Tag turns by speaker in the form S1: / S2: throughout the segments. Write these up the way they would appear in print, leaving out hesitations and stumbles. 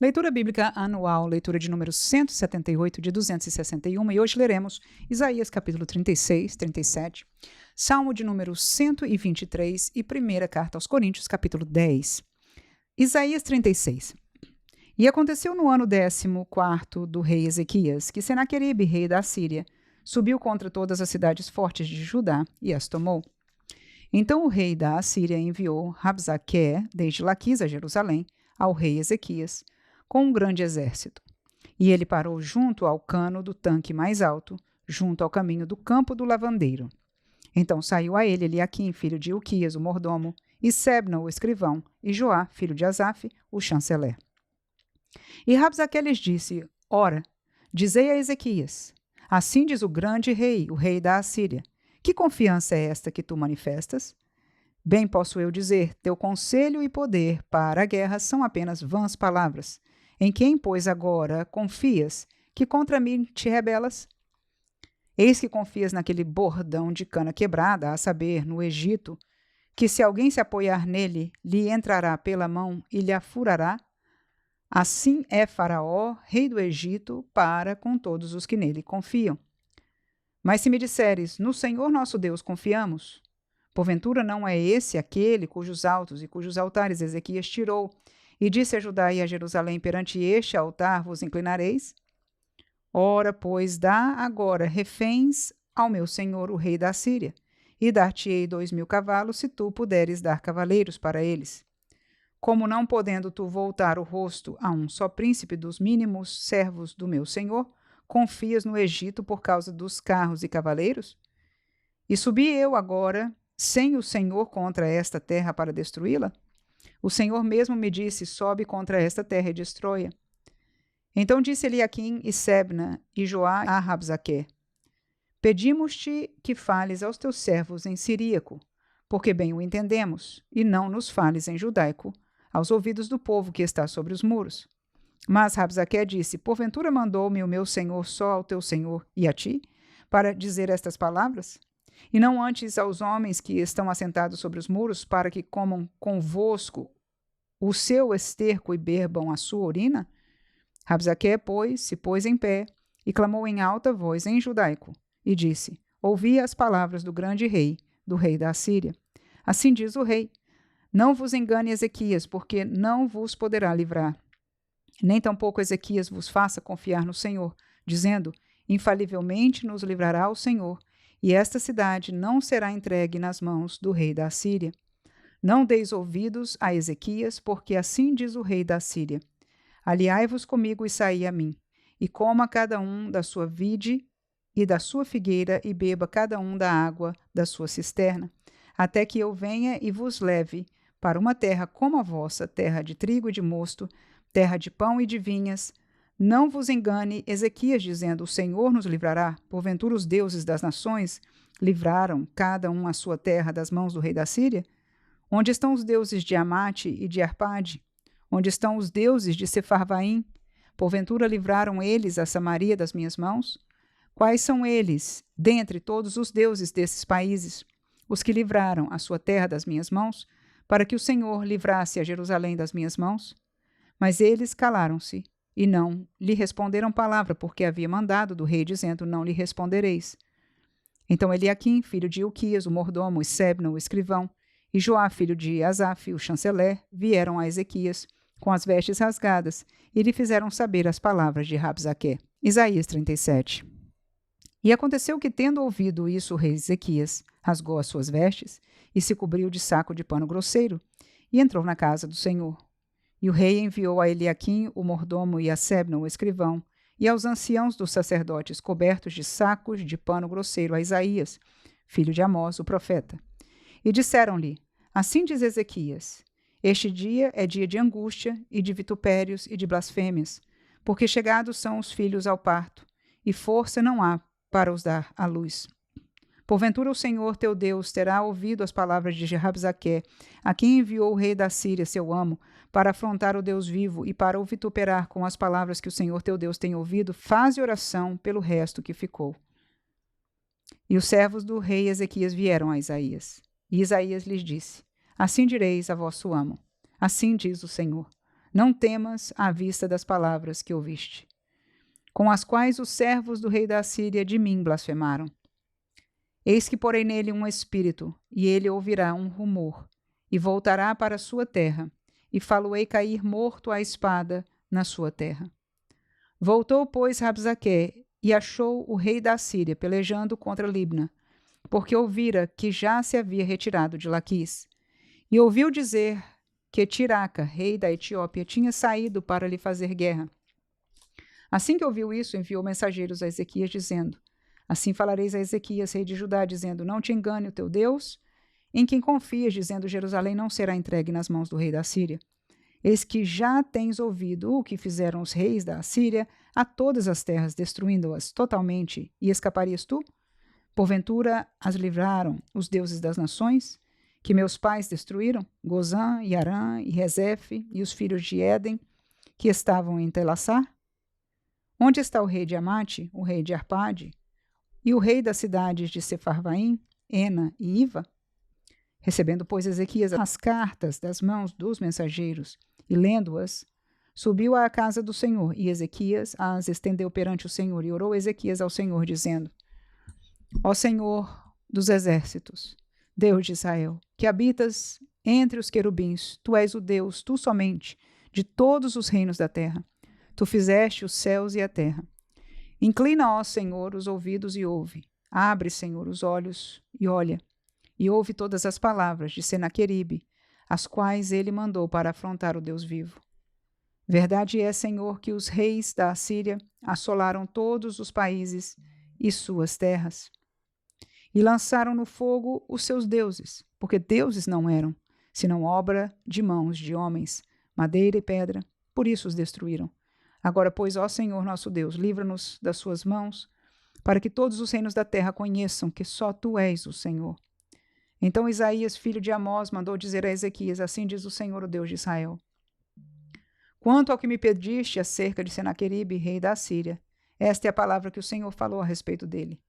S1: Leitura Bíblica Anual, leitura de número 178 de 261, e hoje leremos Isaías capítulo 36, 37, Salmo de número 123 e primeira carta aos Coríntios capítulo 10. Isaías 36. E aconteceu no ano 14º do rei Ezequias, que Senaqueribe, rei da Assíria, subiu contra todas as cidades fortes de Judá e as tomou. Então o rei da Assíria enviou Rabsaque, desde Laquis a Jerusalém, ao rei Ezequias, com um grande exército. E ele parou junto ao cano do tanque mais alto, junto ao caminho do campo do lavandeiro. Então saiu a ele Eliaquim, filho de Ilquias, o mordomo, e Sebna, o escrivão, e Joá, filho de Asaf, o chanceler. E Rabsaque lhes disse: Ora, dizei a Ezequias, assim diz o grande rei, o rei da Assíria, que confiança é esta que tu manifestas? Bem posso eu dizer, teu conselho e poder para a guerra são apenas vãs palavras. Em quem, pois, agora confias, que contra mim te rebelas? Eis que confias naquele bordão de cana quebrada, a saber, no Egito, que se alguém se apoiar nele, lhe entrará pela mão e lhe a furará? Assim é Faraó, rei do Egito, para com todos os que nele confiam. Mas se me disseres, no Senhor nosso Deus confiamos, porventura não é esse aquele cujos altos e cujos altares Ezequias tirou, e disse a Judá e a Jerusalém, perante este altar vos inclinareis? Ora, pois, dá agora reféns ao meu senhor, o rei da Síria, e dar-te-ei 2.000 cavalos, se tu puderes dar cavaleiros para eles. Como não podendo tu voltar o rosto a um só príncipe dos mínimos servos do meu senhor, confias no Egito por causa dos carros e cavaleiros? E subi eu agora, sem o Senhor, contra esta terra para destruí-la? O Senhor mesmo me disse, sobe contra esta terra e destrói-a. Então disse Eliaquim e Sebna e Joá a Rabsaque: Pedimos-te que fales aos teus servos em siríaco, porque bem o entendemos, e não nos fales em judaico, aos ouvidos do povo que está sobre os muros. Mas Rabsaque disse: Porventura mandou-me o meu senhor só ao teu senhor e a ti, para dizer estas palavras? E não antes aos homens que estão assentados sobre os muros, para que comam convosco o seu esterco e bebam a sua urina? Rabsaque, pois, se pôs em pé e clamou em alta voz em judaico, e disse: Ouvi as palavras do grande rei, do rei da Assíria. Assim diz o rei: Não vos engane Ezequias, porque não vos poderá livrar. Nem tampouco Ezequias vos faça confiar no Senhor, dizendo: Infalivelmente nos livrará o Senhor, e esta cidade não será entregue nas mãos do rei da Assíria. Não deis ouvidos a Ezequias, porque assim diz o rei da Assíria: Aliai-vos comigo e saí a mim, e coma cada um da sua vide e da sua figueira, e beba cada um da água da sua cisterna, até que eu venha e vos leve para uma terra como a vossa, terra de trigo e de mosto, terra de pão e de vinhas. Não vos engane Ezequias, dizendo: O Senhor nos livrará. Porventura os deuses das nações livraram cada um a sua terra das mãos do rei da Síria? Onde estão os deuses de Amate e de Arpade? Onde estão os deuses de Sefarvaim? Porventura livraram eles a Samaria das minhas mãos? Quais são eles, dentre todos os deuses desses países, os que livraram a sua terra das minhas mãos, para que o Senhor livrasse a Jerusalém das minhas mãos? Mas eles calaram-se, e não lhe responderam palavra, porque havia mandado do rei, dizendo: Não lhe respondereis. Então Eliaquim, filho de Ilquias, o mordomo, e Sebna, o escrivão, e Joá, filho de Asaf, o chanceler, vieram a Ezequias, com as vestes rasgadas, e lhe fizeram saber as palavras de Rabsaque. Isaías 37. E aconteceu que, tendo ouvido isso, o rei Ezequias rasgou as suas vestes, e se cobriu de saco de pano grosseiro, e entrou na casa do Senhor. E o rei enviou a Eliaquim, o mordomo, e a Sebna, o escrivão, e aos anciãos dos sacerdotes, cobertos de sacos de pano grosseiro, a Isaías, filho de Amós, o profeta. E disseram-lhe: Assim diz Ezequias: Este dia é dia de angústia, e de vitupérios, e de blasfêmias, porque chegados são os filhos ao parto, e força não há para os dar à luz. Porventura o Senhor teu Deus terá ouvido as palavras de Rabsaque, a quem enviou o rei da Síria, seu amo, para afrontar o Deus vivo e para o vituperar com as palavras que o Senhor teu Deus tem ouvido. Faze oração pelo resto que ficou. E os servos do rei Ezequias vieram a Isaías. E Isaías lhes disse: Assim direis a vosso amo: Assim diz o Senhor: Não temas à vista das palavras que ouviste, com as quais os servos do rei da Assíria de mim blasfemaram. Eis que porei nele um espírito, e ele ouvirá um rumor, e voltará para a sua terra, e falo-ei cair morto à espada na sua terra. Voltou, pois, Rabsaque, e achou o rei da Assíria pelejando contra Libna, porque ouvira que já se havia retirado de Laquis, e ouviu dizer que Tiraca, rei da Etiópia, tinha saído para lhe fazer guerra. Assim que ouviu isso, enviou mensageiros a Ezequias, dizendo: Assim falareis a Ezequias, rei de Judá, dizendo: Não te engane o teu Deus, em quem confias, dizendo: Jerusalém não será entregue nas mãos do rei da Síria. Eis que já tens ouvido o que fizeram os reis da Assíria a todas as terras, destruindo-as totalmente, e escaparias tu? Porventura as livraram os deuses das nações, que meus pais destruíram, Gozã, e Arã, e Rezefe, e os filhos de Éden, que estavam em Telassar? Onde está o rei de Amate, o rei de Arpade, e o rei das cidades de Sefarvaim, Ena e Iva? Recebendo, pois, Ezequias as cartas das mãos dos mensageiros, e lendo-as, subiu à casa do Senhor, e Ezequias as estendeu perante o Senhor, e orou Ezequias ao Senhor, dizendo: Ó Senhor dos exércitos, Deus de Israel, que habitas entre os querubins, tu és o Deus, tu somente, de todos os reinos da terra. Tu fizeste os céus e a terra. Inclina, ó Senhor, os ouvidos e ouve. Abre, Senhor, os olhos e olha. E ouve todas as palavras de Senaqueribe, as quais ele mandou para afrontar o Deus vivo. Verdade é, Senhor, que os reis da Assíria assolaram todos os países e suas terras, e lançaram no fogo os seus deuses, porque deuses não eram, senão obra de mãos de homens, madeira e pedra, por isso os destruíram. Agora, pois, ó Senhor nosso Deus, livra-nos das suas mãos, para que todos os reinos da terra conheçam que só tu és o Senhor. Então Isaías, filho de Amós, mandou dizer a Ezequias: Assim diz o Senhor, o Deus de Israel: Quanto ao que me pediste acerca de Senaqueribe, rei da Assíria, esta é a palavra que o Senhor falou a respeito dele.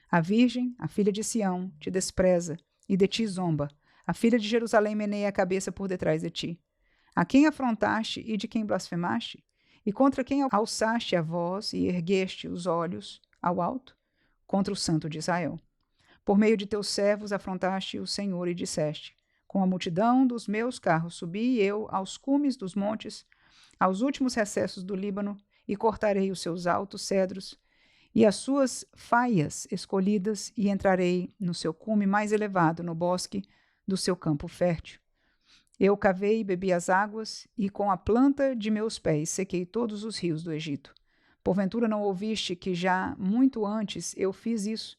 S1: A virgem, a filha de Sião, te despreza e de ti zomba. A filha de Jerusalém meneia a cabeça por detrás de ti. A quem afrontaste e de quem blasfemaste? E contra quem alçaste a voz e ergueste os olhos ao alto? Contra o Santo de Israel. Por meio de teus servos afrontaste o Senhor e disseste: Com a multidão dos meus carros subi eu aos cumes dos montes, aos últimos recessos do Líbano, e cortarei os seus altos cedros e as suas faias escolhidas, e entrarei no seu cume mais elevado, no bosque do seu campo fértil. Eu cavei e bebi as águas, e com a planta de meus pés sequei todos os rios do Egito. Porventura não ouviste que já muito antes eu fiz isso,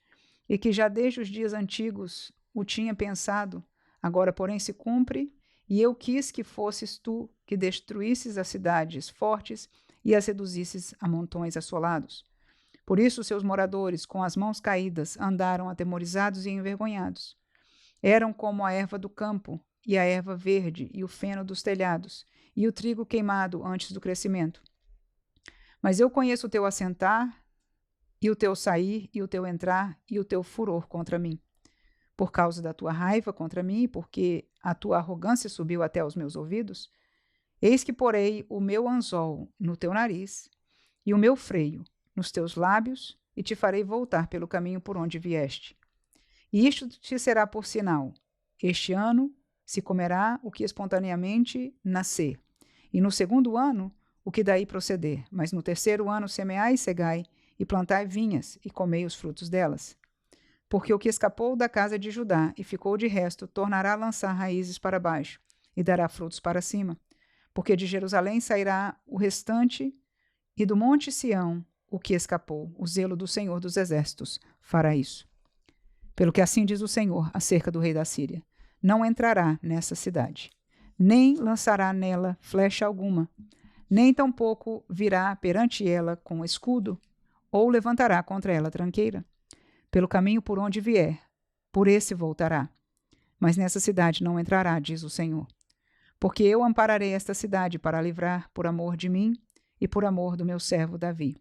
S1: e que já desde os dias antigos o tinha pensado? Agora, porém, se cumpre, e eu quis que fosses tu que destruísses as cidades fortes e as reduzisses a montões assolados. Por isso seus moradores, com as mãos caídas, andaram atemorizados e envergonhados. Eram como a erva do campo, e a erva verde, e o feno dos telhados, e o trigo queimado antes do crescimento. Mas eu conheço o teu assentar, e o teu sair, e o teu entrar, e o teu furor contra mim. Por causa da tua raiva contra mim, e porque a tua arrogância subiu até os meus ouvidos, eis que porei o meu anzol no teu nariz, e o meu freio nos teus lábios, e te farei voltar pelo caminho por onde vieste. E isto te será por sinal: este ano se comerá o que espontaneamente nascer, e no segundo ano o que daí proceder, mas no terceiro ano semeai e cegai, e plantai vinhas, e comei os frutos delas. Porque o que escapou da casa de Judá e ficou de resto, tornará a lançar raízes para baixo, e dará frutos para cima. Porque de Jerusalém sairá o restante, e do monte Sião o que escapou. O zelo do Senhor dos exércitos fará isso. Pelo que assim diz o Senhor acerca do rei da Síria: Não entrará nessa cidade, nem lançará nela flecha alguma, nem tampouco virá perante ela com escudo, ou levantará contra ela tranqueira. Pelo caminho por onde vier, por esse voltará. Mas nessa cidade não entrará, diz o Senhor. Porque eu ampararei esta cidade para a livrar por amor de mim e por amor do meu servo Davi.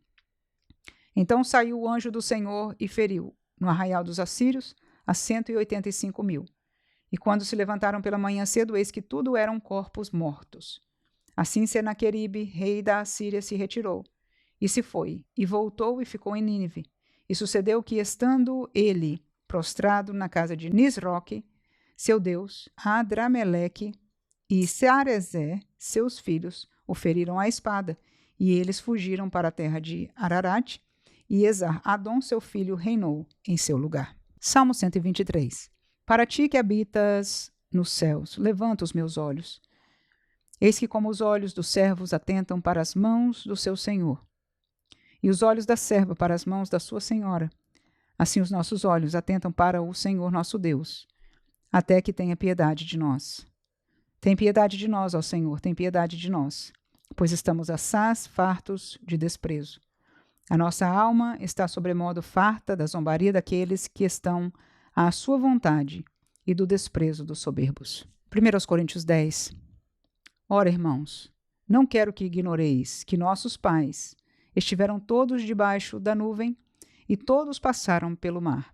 S1: Então saiu o anjo do Senhor e feriu, no arraial dos assírios, a 185.000. E quando se levantaram pela manhã cedo, eis que tudo eram corpos mortos. Assim Senaqueribe, rei da Assíria, se retirou, e se foi, e voltou e ficou em Nínive. E sucedeu que, estando ele prostrado na casa de Nisroque, seu deus, Adrameleque e Sarezer, seus filhos, o feriram à espada, e eles fugiram para a terra de Ararat, e Esar-Adom, seu filho, reinou em seu lugar. Salmo 123. Para ti que habitas nos céus, levanta os meus olhos. Eis que como os olhos dos servos atentam para as mãos do seu senhor, e os olhos da serva para as mãos da sua senhora, assim os nossos olhos atentam para o Senhor nosso Deus, até que tenha piedade de nós. Tem piedade de nós, ó Senhor, tem piedade de nós, pois estamos assaz fartos de desprezo. A nossa alma está sobremodo farta da zombaria daqueles que estão à sua vontade e do desprezo dos soberbos. 1 Coríntios 10. Ora, irmãos, não quero que ignoreis que nossos pais estiveram todos debaixo da nuvem e todos passaram pelo mar.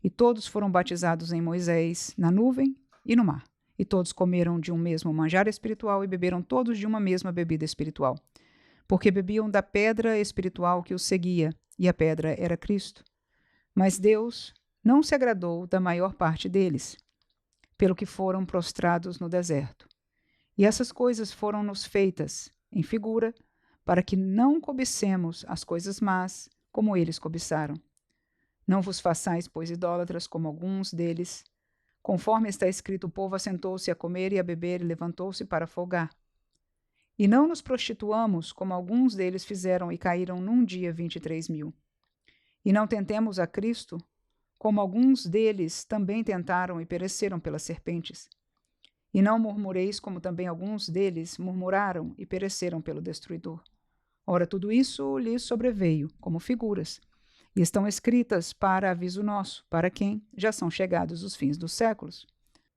S1: E todos foram batizados em Moisés, na nuvem e no mar. E todos comeram de um mesmo manjar espiritual e beberam todos de uma mesma bebida espiritual. Porque bebiam da pedra espiritual que os seguia, e a pedra era Cristo. Mas Deus não se agradou da maior parte deles, pelo que foram prostrados no deserto. E essas coisas foram-nos feitas em figura, para que não cobicemos as coisas más, como eles cobiçaram. Não vos façais, pois, idólatras, como alguns deles. Conforme está escrito, o povo assentou-se a comer e a beber e levantou-se para folgar. E não nos prostituamos, como alguns deles fizeram e caíram num dia 23.000. E não tentemos a Cristo, como alguns deles também tentaram e pereceram pelas serpentes. E não murmureis, como também alguns deles murmuraram e pereceram pelo destruidor. Ora, tudo isso lhes sobreveio, como figuras, e estão escritas para aviso nosso, para quem já são chegados os fins dos séculos.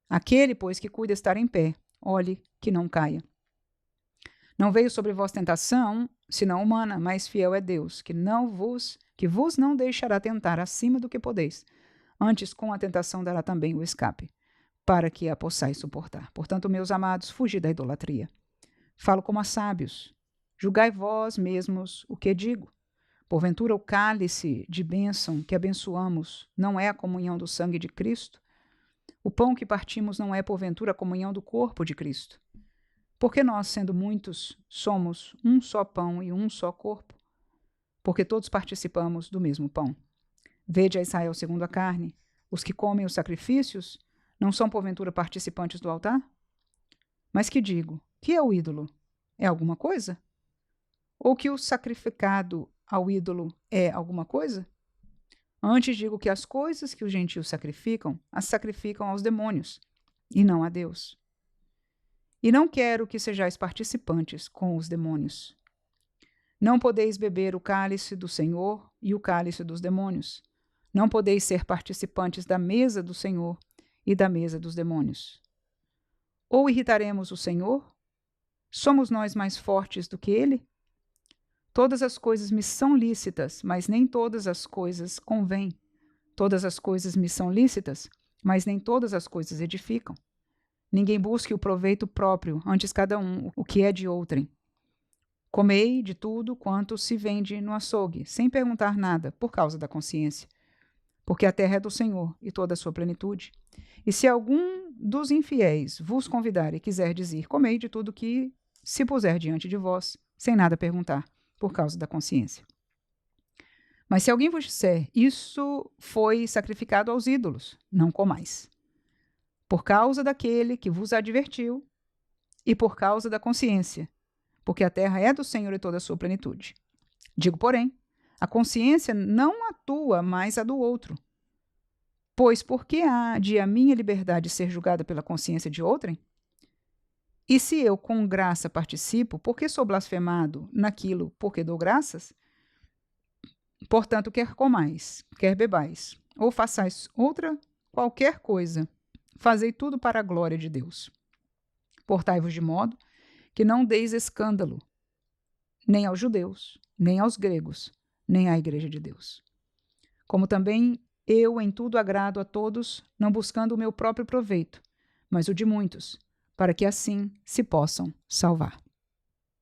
S1: Aquele, pois, que cuida estar em pé, olhe que não caia. Não veio sobre vós tentação, senão humana, mas fiel é Deus, que vos não deixará tentar acima do que podeis. Antes, com a tentação dará também o escape, para que a possais suportar. Portanto, meus amados, fugi da idolatria. Falo como a sábios. Julgai vós mesmos o que digo. Porventura, o cálice de bênção que abençoamos não é a comunhão do sangue de Cristo? O pão que partimos não é, porventura, a comunhão do corpo de Cristo? Porque nós, sendo muitos, somos um só pão e um só corpo? Porque todos participamos do mesmo pão. Vede a Israel segundo a carne. Os que comem os sacrifícios não são, porventura, participantes do altar? Mas que digo? Que é o ídolo? É alguma coisa? Ou que o sacrificado ao ídolo é alguma coisa? Antes digo que as coisas que os gentios sacrificam, as sacrificam aos demônios, e não a Deus. E não quero que sejais participantes com os demônios. Não podeis beber o cálice do Senhor e o cálice dos demônios. Não podeis ser participantes da mesa do Senhor e da mesa dos demônios. Ou irritaremos o Senhor? Somos nós mais fortes do que ele? Todas as coisas me são lícitas, mas nem todas as coisas convêm. Todas as coisas me são lícitas, mas nem todas as coisas edificam. Ninguém busque o proveito próprio, antes cada um o que é de outrem. Comei de tudo quanto se vende no açougue, sem perguntar nada, por causa da consciência. Porque a terra é do Senhor e toda a sua plenitude. E se algum dos infiéis vos convidar e quiser dizer, comei de tudo que se puser diante de vós, sem nada perguntar, por causa da consciência. Mas se alguém vos disser, isso foi sacrificado aos ídolos, não comais. Por causa daquele que vos advertiu e por causa da consciência, porque a terra é do Senhor e toda a sua plenitude. Digo, porém, a consciência não atua mais a do outro. Pois por que há de a minha liberdade ser julgada pela consciência de outrem? E se eu com graça participo, por que sou blasfemado naquilo por que dou graças? Portanto, quer comais, quer bebais, ou façais outra qualquer coisa, fazei tudo para a glória de Deus. Portai-vos de modo que não deis escândalo, nem aos judeus, nem aos gregos, nem à igreja de Deus. Como também eu em tudo agrado a todos, não buscando o meu próprio proveito, mas o de muitos, para que assim se possam salvar.